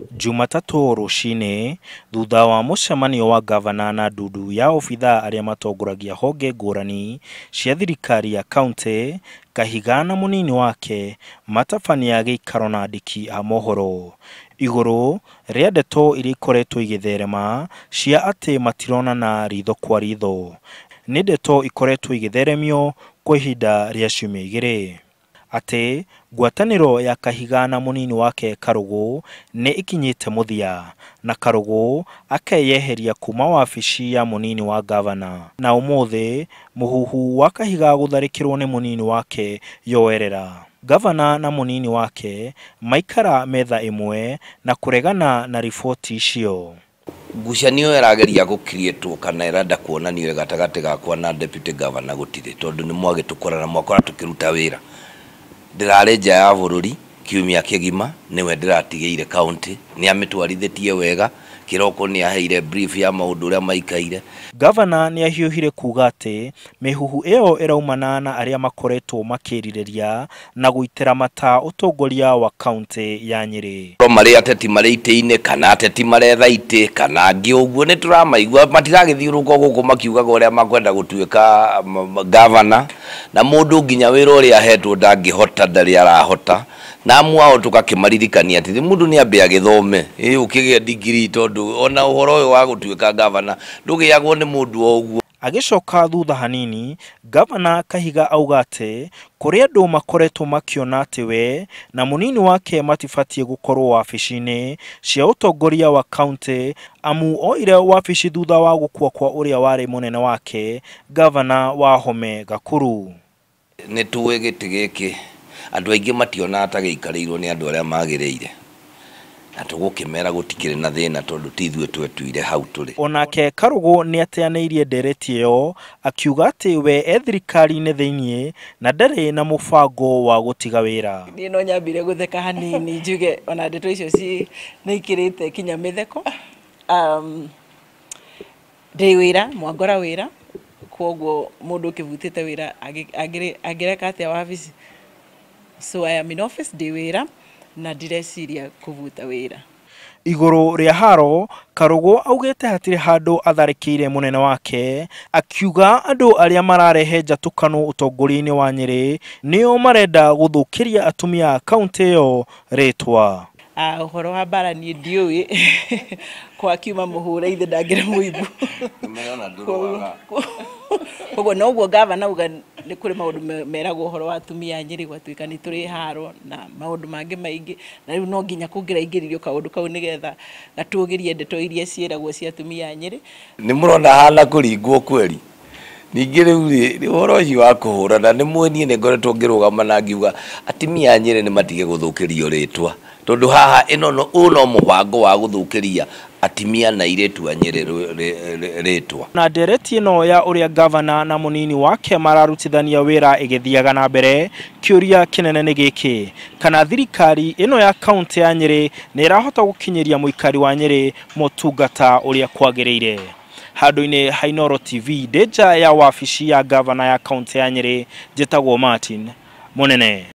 Jumatatu rucini thutha wa mucemanio wa gavana na ndudu ya obitha aria matongoragia honge ngurani cia thirikari ya kaunti, Kahiga na munini wake matabania giikaro na andiki a mohoro iguru ria ndeto iria ikoretwo igitherema cia ati matironana ritho kwa ritho. Ni ndeto ikoretwo igitheremio kwa ihinda ria ciumia igiri ati ngwataniro ya Kahiga na munini wake Karugu ni ikinyite muthia na Karugu akeyeheria kuma wabici ya munini wa gavana. Na umuthi Muhuhu wa Kahiga gutharikirwo ni munini wake yoerera. Gavana na munini wake maikara metha imwe na kuregana na riboti icio. Ngucanio irageria gukirietwo kana irenda kuonanio gatagati gakwa na deputy governor gutire tondu ni mwagitukorana mwakora tukiruta wira. Ndirari nja ya bururi kiumia kigima niwe ndiratigire county ni amitwarithitie wega kiroko ni aheire brief ya maundu ria maikaire. Gavana ni ahiuhire kuuga ati mihuhu iyo iraumana na aria makoretwo makirireria na guitira mata utongoria wa county ya Nyeri. Mari ateti mari ite-ini kana ateti maretha ite kana angi uguo ni turamaigua matiragithiuruka guku makiugaga uria makwenda gutuika gavana na mundu nginya wira uria ahetwo ndangihota ndari arahota na mwao tukakimaririkania ati mundu ni ambe agithome ukigia degree tondu ona uhoro uyu wa gutuika gavana ndugiagwo ni mundu oguo. Agicoka thutha hanini Ngabana Kahiga auga ati kuri andu makoretwo makiona ati we na munini wake matifatie gukorwo wabici-ini cia utongoria wa county amu oire wabici thutha wa gukua kwa uria wari munene wake gavana wa home Gakuru. Ni tuwe giti giki andu aingi mationa ata giikarirwo ni andu aria magireire na tugukimera gutikire na thina tondu tithwe twetuire hau turi. Onake Karugu ni ateaneirie Ndereti iyo akiuga ati we ethirikari-ini thiini na ndari na mubango wa gutiga wira. Ni no nyambire gutheka hanini njuge ona ndeto icio ci nikirite kinya mitheko ndi wira mwangora wira koguo mundu kivutite wira agireka atia wabici. So I am in office ndi wira na direciria kuvuta wira. Iguru ria haro Karugu augete hatire handu atharikire munene wake akiuga andu aria mararehe njatukano utongoria-ini wa Nyeri nio marenda guthukiria atumia county yo ritwa. Uhoro wa mbara ni ndiui kwa kiuma muhure ithe ndangire muibu. Koguo noguo gavana uga ni kuri maundu meragwo uhoro wa atumia Nyeri gwatuika ni turi haro na maundu mangi maingi na riu no nginya kungiraingiririo kaundu kau nigetha gatugirie ndeto iria cieragwo cia atumia Nyeri. Ni murona hana kuringwo kweli ningi riu uhoro ucio wa kuhurana ni mweni ni ngoretwo ngirugama na ngiuga atumia Nyeri ni matige guthukirio ritwa tondu haha ino no mubango wa guthukiria atimia na iretu a Nyeri ritwa. Na Ndereti ino ya uria gavana na munini wake mararutithania wira igithiaga na mbere kiuria kinene ni giki kana thirikari ino ya county ya Nyeri ni irahota gukinyiria muikari wa Nyeri motungata uria kwagiriire. Handu-ini ha Inooro TV ndeja ya wabici ya gavana ya county ya Nyeri njitagwo Martin Munene.